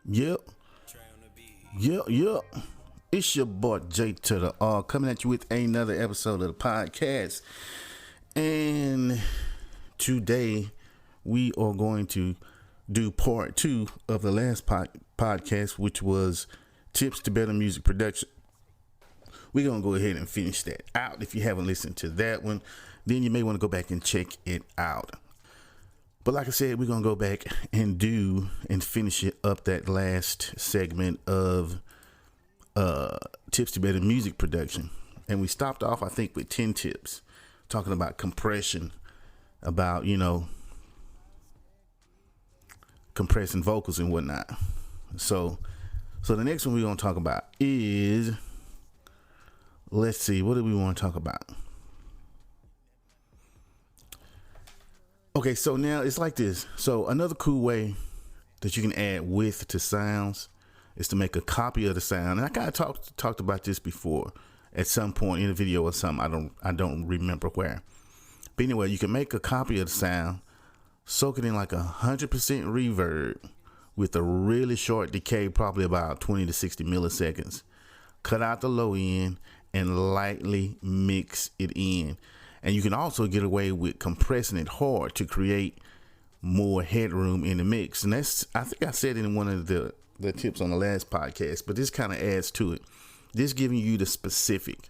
Yep, yep. It's your boy Jay to the R coming at you with another episode of the podcast. And today we are going to do part two of the last podcast, which was tips to better music production. We're going to go ahead and finish that out. If you haven't listened to that one, then you may want to go back and check it out. But like I said, we're going to go back and do and finish it up that last segment of tips to better music production. And we stopped off, I think, with 10 tips talking about compression, about, compressing vocals and whatnot. So the next one we're going to talk about is, let's see, what do we want to talk about? Okay, so now it's like this. So another cool way that you can add width to sounds is to make a copy of the sound. And I kind of talked about this before at some point in a video or something. I don't remember where. But anyway, you can make a copy of the sound, soak it in like 100% reverb with a really short decay, probably about 20 to 60 milliseconds. Cut out the low end and lightly mix it in. And you can also get away with compressing it hard to create more headroom in the mix. And that's, I think I said it in one of the tips on the last podcast, but this kind of adds to it. This giving you the specific.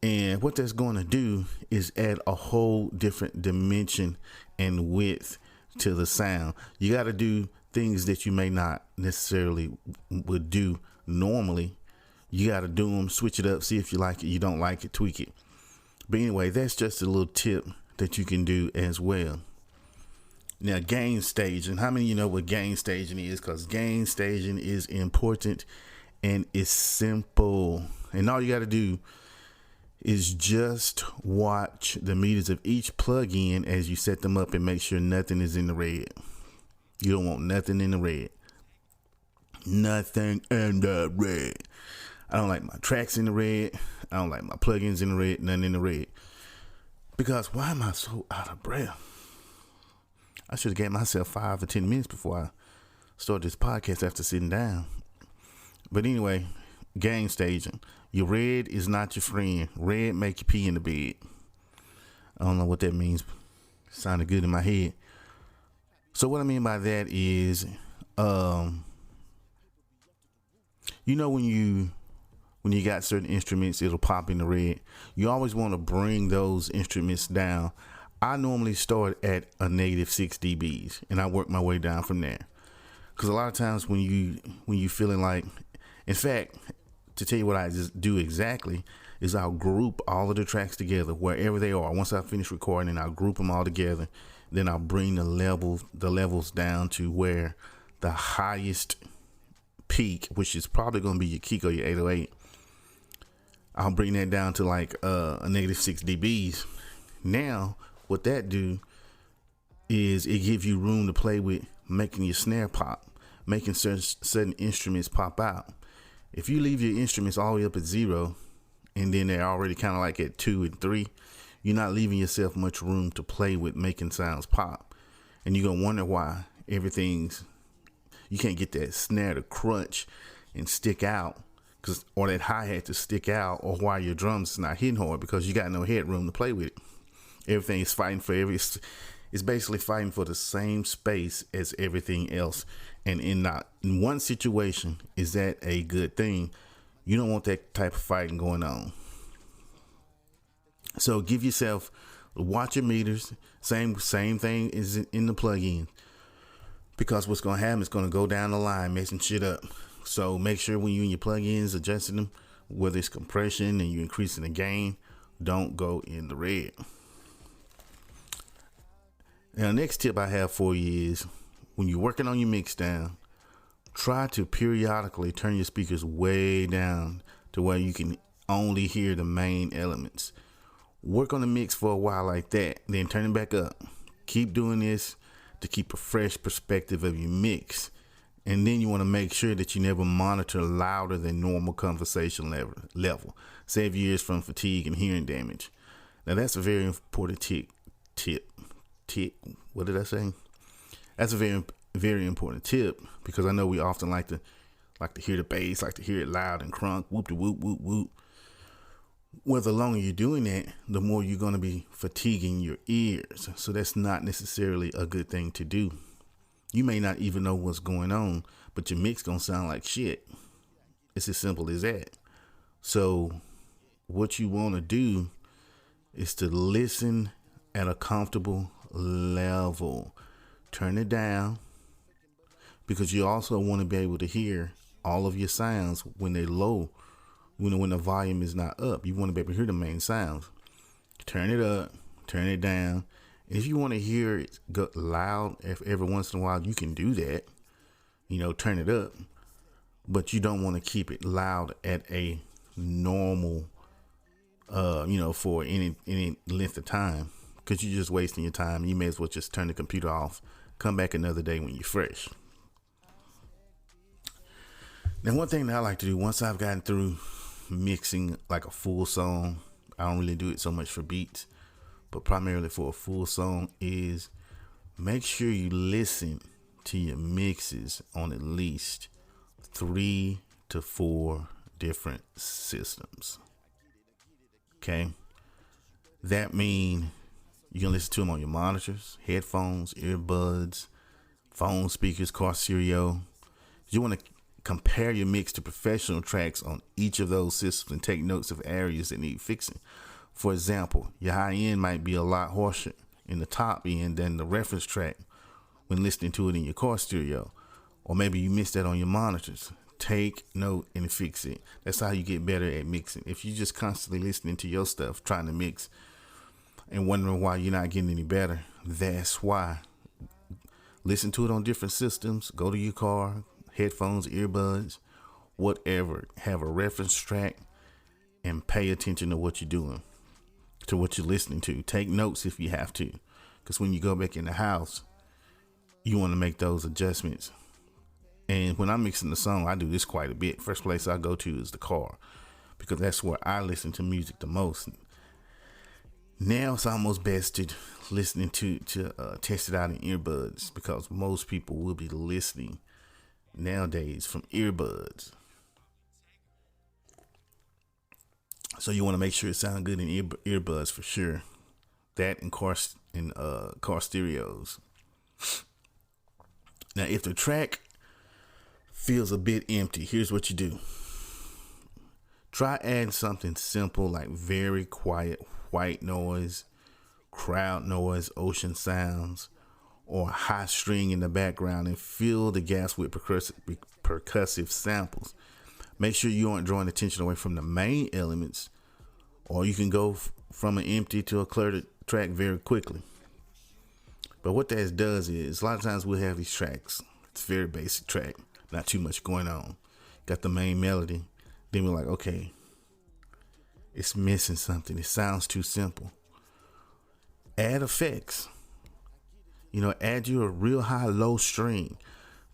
And what that's going to do is add a whole different dimension and width to the sound. You got to do things that you may not necessarily would do normally. You got to do them, switch it up, see if you like it, you don't like it, tweak it. But anyway, that's just a little tip that you can do as well. Now, gain staging. How many of you know what gain staging is? Because gain staging is important and it's simple. And all you got to do is just watch the meters of each plug-in as you set them up and make sure nothing is in the red. You don't want nothing in the red. Nothing in the red. I don't like my tracks in the red. I don't like my plugins in the red. Nothing in the red. Because why am I so out of breath? I should have gave myself 5 to 10 minutes before I started this podcast after sitting down. But anyway, gain staging. Your red is not your friend. Red make you pee in the bed. I don't know what that means. It sounded good in my head. So what I mean by that is, when you got certain instruments, it'll pop in the red. You always want to bring those instruments down. I normally start at a -6 dBs and I work my way down from there. Because a lot of times when you feeling like, in fact, to tell you what I just do exactly is I'll group all of the tracks together wherever they are. Once I finish recording, I'll group them all together. Then I'll bring the levels down to where the highest peak, which is probably going to be your Kiko, your 808. I'll bring that down to like a -6 dBs. Now, what that do is it gives you room to play with, making your snare pop, making certain instruments pop out. If you leave your instruments all the way up at 0, and then they're already kind of like at 2 and 3, you're not leaving yourself much room to play with making sounds pop. And you're going to wonder why you can't get that snare to crunch and stick out, or that hi-hat to stick out, or why your drums is not hitting hard, because you got no headroom to play with it. Everything is fighting for it's basically fighting for the same space as everything else. And in one situation, is that a good thing? You don't want that type of fighting going on. So give yourself, watch your meters. Same thing is in the plug-in. Because what's going to happen is going to go down the line, messing shit up. So make sure when you in your plugins adjusting them, whether it's compression and you're increasing the gain, don't go in the red. Now, the next tip I have for you is when you're working on your mix down, try to periodically turn your speakers way down to where you can only hear the main elements. Work on the mix for a while like that, then turn it back up. Keep doing this to keep a fresh perspective of your mix. And then you want to make sure that you never monitor louder than normal conversation level. Save years from fatigue and hearing damage. Now, that's a very important tip. What did I say? That's a very very important tip, because I know we often like to hear the bass, like to hear it loud and crunk, whoop de whoop whoop whoop. Well, the longer you're doing that, the more you're going to be fatiguing your ears. So that's not necessarily a good thing to do. You may not even know what's going on, but your mix going to sound like shit. It's as simple as that. So what you want to do is to listen at a comfortable level. Turn it down, because you also want to be able to hear all of your sounds when they're low. When the volume is not up, you want to be able to hear the main sounds. Turn it up, turn it down. And if you want to hear it go loud every once in a while, you can do that. Turn it up. But you don't want to keep it loud at a normal, for any length of time, because you're just wasting your time. You may as well just turn the computer off, come back another day when you're fresh. Now, one thing that I like to do once I've gotten through mixing like a full song, I don't really do it so much for beats, but primarily for a full song, is make sure you listen to your mixes on at least 3 to 4 different systems. Okay. That means you can listen to them on your monitors, headphones, earbuds, phone speakers, car stereo. You want to compare your mix to professional tracks on each of those systems and take notes of areas that need fixing. For example, your high end might be a lot harsher in the top end than the reference track when listening to it in your car stereo. Or maybe you missed that on your monitors. Take note and fix it. That's how you get better at mixing. If you're just constantly listening to your stuff, trying to mix, and wondering why you're not getting any better, that's why. Listen to it on different systems. Go to your car, headphones, earbuds, whatever. Have a reference track and pay attention to what you're doing, to what you're listening to. Take notes if you have to, because when you go back in the house, you want to make those adjustments. And when I'm mixing the song, I do this quite a bit. First place I go to is the car, because that's where I listen to music the most. Now it's almost best to listening to test it out in earbuds, because most people will be listening nowadays from earbuds. So you want to make sure it sounds good in earbuds for sure. That and car stereos. Now, if the track feels a bit empty, here's what you do. Try adding something simple like very quiet white noise, crowd noise, ocean sounds, or a high string in the background, and fill the gaps with percussive samples. Make sure you aren't drawing attention away from the main elements, or you can go from an empty to a cluttered track very quickly. But what that does is, a lot of times we'll have these tracks. It's a very basic track, not too much going on. Got the main melody. Then we're like, okay, it's missing something. It sounds too simple. Add effects. Add you a real high, low string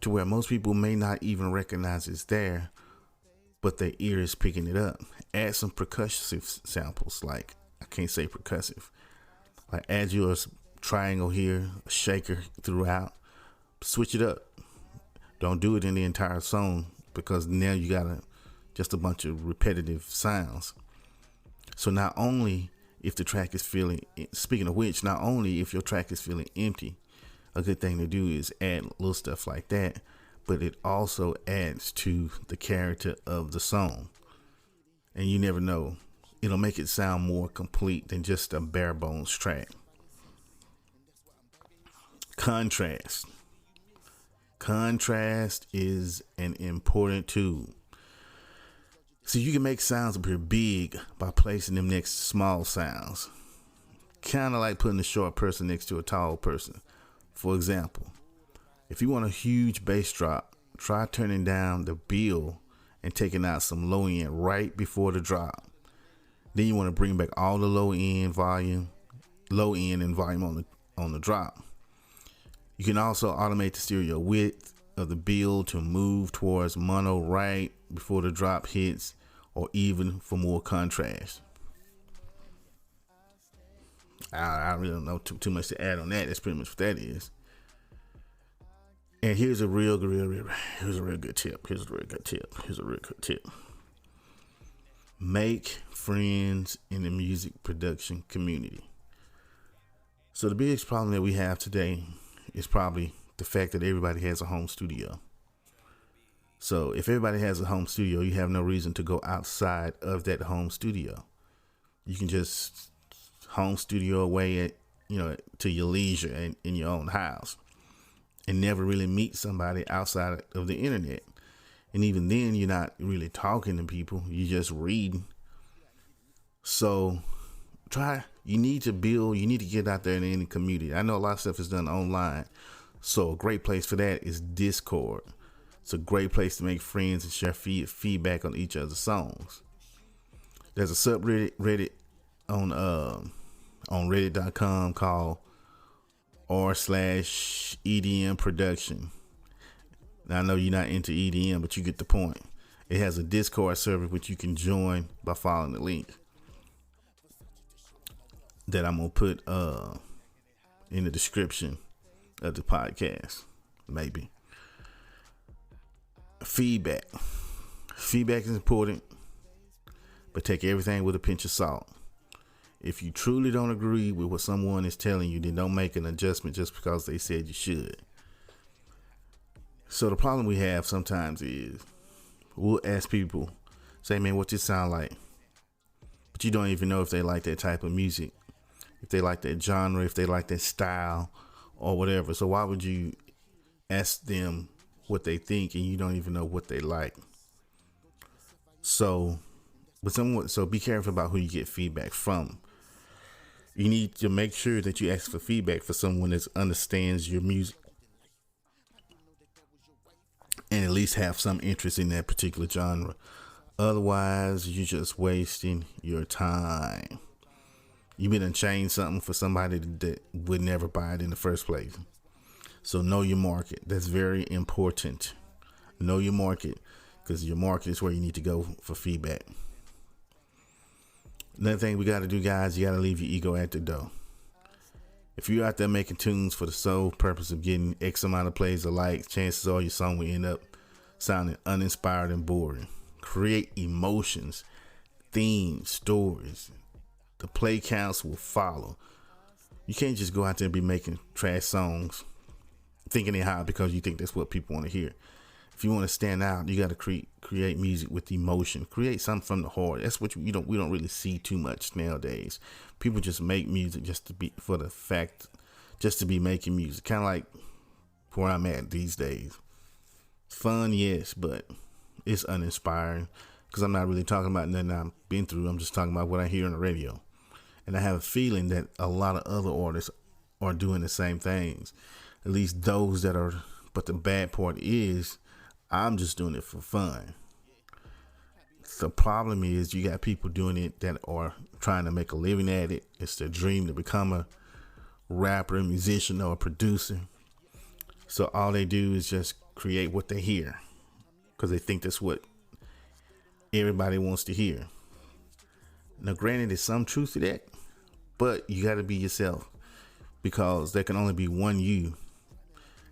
to where most people may not even recognize it's there, but their ear is picking it up. Add some percussive samples, like, I can't say percussive. Like, add you a triangle here, a shaker throughout. Switch it up. Don't do it in the entire song, because now you got just a bunch of repetitive sounds. So not only if the track is feeling, speaking of which, not only if your track is feeling empty, a good thing to do is add little stuff like that, but it also adds to the character of the song. And you never know, it'll make it sound more complete than just a bare bones track. Contrast. Contrast is an important tool. So you can make sounds appear big by placing them next to small sounds. Kind of like putting a short person next to a tall person. For example, if you want a huge bass drop, try turning down the bill and taking out some low end right before the drop. Then you want to bring back all the low end and volume on the drop. You can also automate the stereo width of the bill to move towards mono right before the drop hits, or even for more contrast. I really don't know too much to add on that. That's pretty much what that is. And here's a here's a real good tip. Here's a real good tip. Here's a real good tip. Make friends in the music production community. So the biggest problem that we have today is probably the fact that everybody has a home studio. So if everybody has a home studio, you have no reason to go outside of that home studio. You can just home studio away at, to your leisure and in your own house, and never really meet somebody outside of the internet. And even then, you're not really talking to people. You're just reading. So you need to get out there in the community. I know a lot of stuff is done online. So a great place for that is Discord. It's a great place to make friends and share feedback on each other's songs. There's a subreddit on reddit.com called r/EDM production. Now, I know you're not into EDM, but you get the point. It has a Discord server which you can join by following the link that I'm gonna put in the description of the podcast. Maybe. Feedback is important, but take everything with a pinch of salt. If you truly don't agree with what someone is telling you, then don't make an adjustment just because they said you should. So the problem we have sometimes is we'll ask people, say, man, what this sound like? But you don't even know if they like that type of music, if they like that genre, if they like that style or whatever. So why would you ask them what they think and you don't even know what they like? So be careful about who you get feedback from. You need to make sure that you ask for feedback for someone that understands your music and at least have some interest in that particular genre. Otherwise, you're just wasting your time. You've been unchained something for somebody that would never buy it in the first place. So know your market. That's very important. Know your market, because your market is where you need to go for feedback. Another thing we got to do, guys, you got to leave your ego at the door. If you're out there making tunes for the sole purpose of getting X amount of plays or likes, chances are your song will end up sounding uninspired and boring. Create emotions, themes, stories. The play counts will follow. You can't just go out there and be making trash songs thinking they hot because you think that's what people want to hear. If you want to stand out, you got to create music with emotion. Create something from the heart. That's what we don't really see too much nowadays. People just make music just to be making music. Kind of like where I'm at these days. Fun, yes, but it's uninspiring because I'm not really talking about nothing I've been through. I'm just talking about what I hear on the radio. And I have a feeling that a lot of other artists are doing the same things. At least those that are. But the bad part is, I'm just doing it for fun. The problem is you got people doing it that are trying to make a living at it. It's their dream to become a rapper, musician, or a producer. So all they do is just create what they hear because they think that's what everybody wants to hear. Now, granted, there's some truth to that, but you got to be yourself because there can only be one you.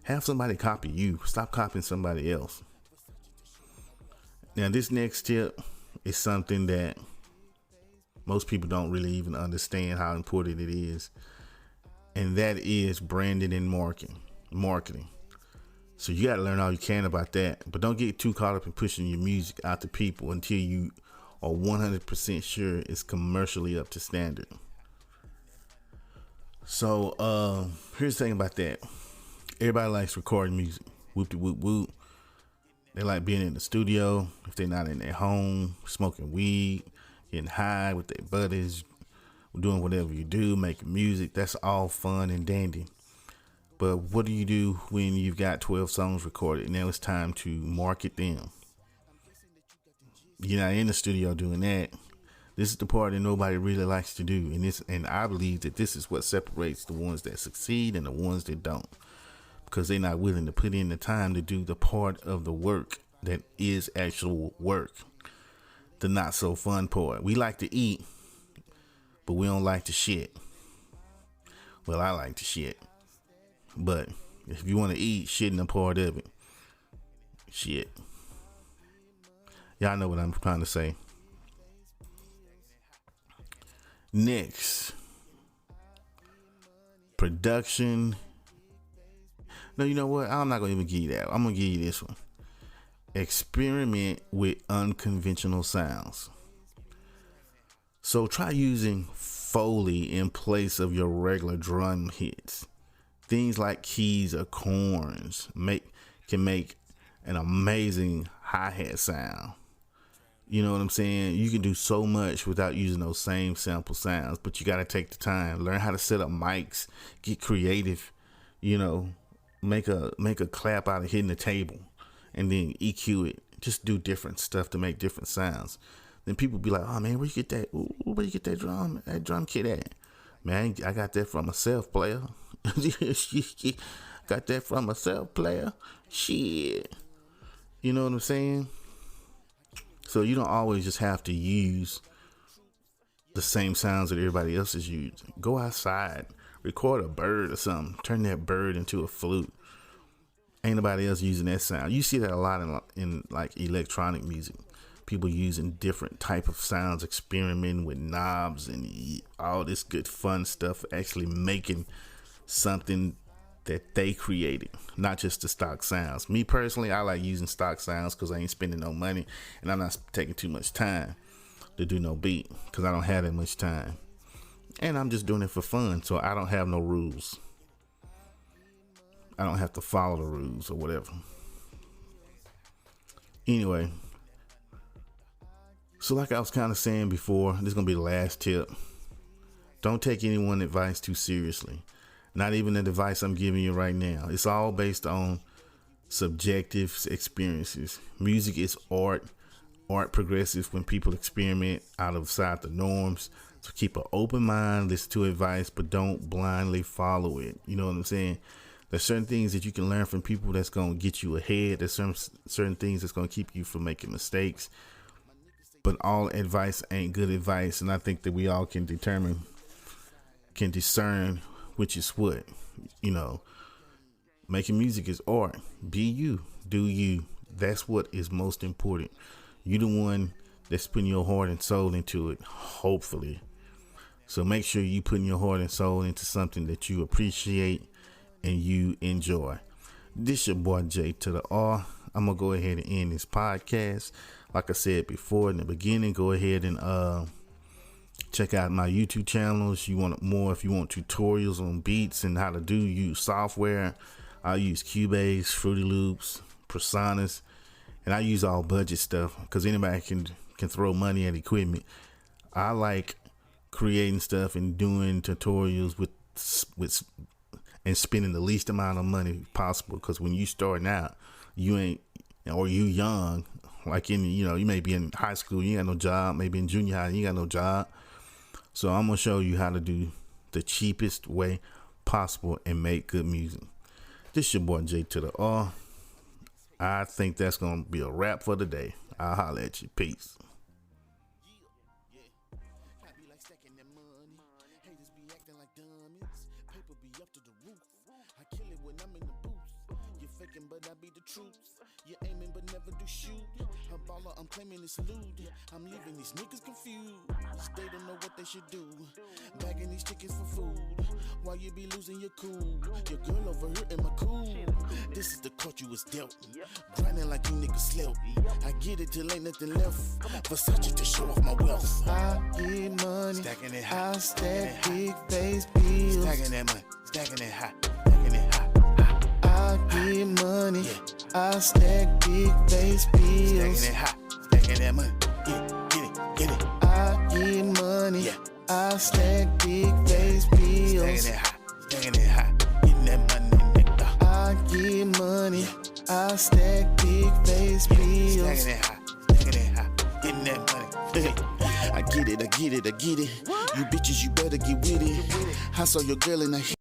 Have somebody copy you. Stop copying somebody else. Now, this next tip is something that most people don't really even understand how important it is. And that is branding and marketing. So you got to learn all you can about that. But don't get too caught up in pushing your music out to people until you are 100% sure it's commercially up to standard. So here's the thing about that. Everybody likes recording music. Whoop de whoop whoop. They like being in the studio if they're not in their home, smoking weed, getting high with their buddies, doing whatever you do, making music. That's all fun and dandy. But what do you do when you've got 12 songs recorded? Now it's time to market them. You're not in the studio doing that. This is the part that nobody really likes to do. And I believe that this is what separates the ones that succeed and the ones that don't. Because they're not willing to put in the time to do the part of the work that is actual work. The not so fun part. We like to eat, but we don't like to shit. Well, I like to shit, but If you want to eat, shit in a part of it. Shit. Y'all know what I'm trying to say. Next, production. No, you know what? I'm not going to even give you that. I'm going to give you this one. Experiment with unconventional sounds. So try using Foley in place of your regular drum hits. Things like keys or horns can make an amazing hi-hat sound. You know what I'm saying? You can do so much without using those same sample sounds, but you got to take the time, learn how to set up mics, get creative, you know, make a clap out of hitting the table and then EQ it. Just do different stuff to make different sounds. Then people be like, oh man, where you get that? Where you get that drum kit at? Man, I got that from myself, player. Got that from myself, player. Shit. You know what I'm saying? So you don't always just have to use the same sounds that everybody else is using. Go outside, record a bird or something, turn that bird into a flute. Ain't nobody else using that sound. You see that a lot in like electronic music. People using different type of sounds, experimenting with knobs and all this good fun stuff, actually making something that they created, not just the stock sounds. Me personally, I like using stock sounds because I ain't spending no money and I'm not taking too much time to do no beat because I don't have that much time. And I'm just doing it for fun, so I don't have no rules. I don't have to follow the rules or whatever. Anyway, so like I was kind of saying before, this is going to be the last tip. Don't take anyone's advice too seriously. Not even the advice I'm giving you right now. It's all based on subjective experiences. Music is art. Art progresses when people experiment outside the norms. So keep an open mind, listen to advice, but don't blindly follow it. You know what I'm saying? There's certain things that you can learn from people that's going to get you ahead. There's certain things that's going to keep you from making mistakes. But all advice ain't good advice. And I think that we all can discern which is what. You know, making music is art. Be you. Do you. That's what is most important. You the one that's putting your heart and soul into it, hopefully. So make sure you putting your heart and soul into something that you appreciate and you enjoy. This your boy J to the R. I'm gonna go ahead and end this podcast. Like I said before in the beginning, go ahead and check out my YouTube channels. You want more if you want tutorials on beats and how to use software. I use Cubase, Fruity Loops, Personas, and I use all budget stuff because anybody can throw money at equipment. I like creating stuff and doing tutorials with and spending the least amount of money possible, because when you starting out, you young, like you may be in high school, you ain't got no job, maybe in junior high, you ain't got no job. So I'm gonna show you how to do the cheapest way possible and make good music. This your boy J to the R. I think that's gonna be a wrap for the day. I'll holler at you. Peace. But I be the truth. You're aiming but never do shoot. A baller, I'm claiming it's loot. I'm leaving these niggas confused. They don't know what they should do. Bagging these chickens for food while you be losing your cool. Your girl over here in my cool. This is the court you was dealt. Grinding like you niggas slept. I get it till ain't nothing left. Versace to show off my wealth. I get money. Stacking it high. I stack big face bills. Stacking that money. Stacking it high. Stacking it high. I get money, yeah. I stack big face bills. Stacking it high, stacking that money, yeah, get it. I get money, yeah. I stack big face bills. Stacking it high, getting that money, nigga. I get money, yeah. I stack big face bills. Stacking it high, getting that money. I get it. You bitches, you better get with it. I saw your girl in the